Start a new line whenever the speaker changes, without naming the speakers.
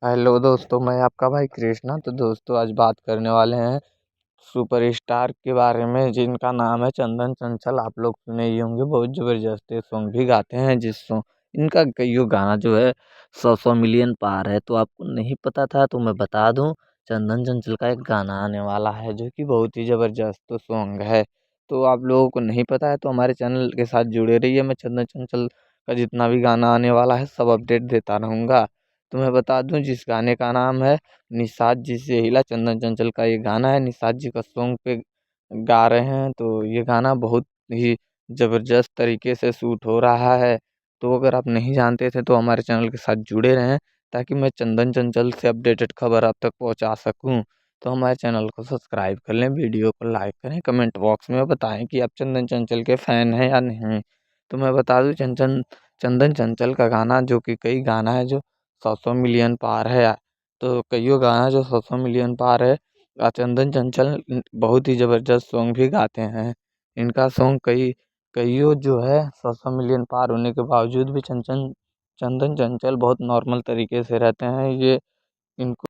Hello दोस्तों, मैं आपका भाई कृष्णा। तो दोस्तों, आज बात करने वाले हैं सुपरस्टार के बारे में जिनका नाम है चंदन चंचल। आप लोग सुने ही होंगे, बहुत ज़बरदस्त सॉन्ग भी गाते हैं। जिस सॉन्ग इनका कईयों गाना जो है 100 मिलियन पार है। तो आपको नहीं पता था तो मैं बता दूं, चंदन चंचल का एक गाना आने वाला है जो कि बहुत ही ज़बरदस्त सॉन्ग है। तो आप लोगों को नहीं पता है तो हमारे चैनल के साथ जुड़े रहिए। मैं चंदन चंचल का जितना भी गाना आने वाला है सब अपडेट देता रहूँगा। तो मैं बता दूं, जिस गाने का नाम है निषाद जी से हिला, चंदन चंचल का ये गाना है। निषाद जी का सॉन्ग पे गा रहे हैं। तो ये गाना बहुत ही ज़बरदस्त तरीके से शूट हो रहा है। तो अगर आप नहीं जानते थे तो हमारे चैनल के साथ जुड़े रहें, ताकि मैं चंदन चंचल से अपडेटेड खबर आप तक पहुंचा सकूं। तो हमारे चैनल को सब्सक्राइब कर लें, वीडियो को लाइक करें, कमेंट बॉक्स में बताएं कि आप चंदन चंचल के फ़ैन हैं या नहीं। तो मैं बता दूं, चंचन चंदन चंचल का गाना जो कि कई गाना है जो 100 मिलियन पार है। तो कईयों गाना जो 100 मिलियन पार है। चंदन चंचल बहुत ही ज़बरदस्त सॉन्ग भी गाते हैं। इनका सॉन्ग कईयों जो है 100 मिलियन पार होने के बावजूद भी चंदन चंचल बहुत नॉर्मल तरीके से रहते हैं। ये इनको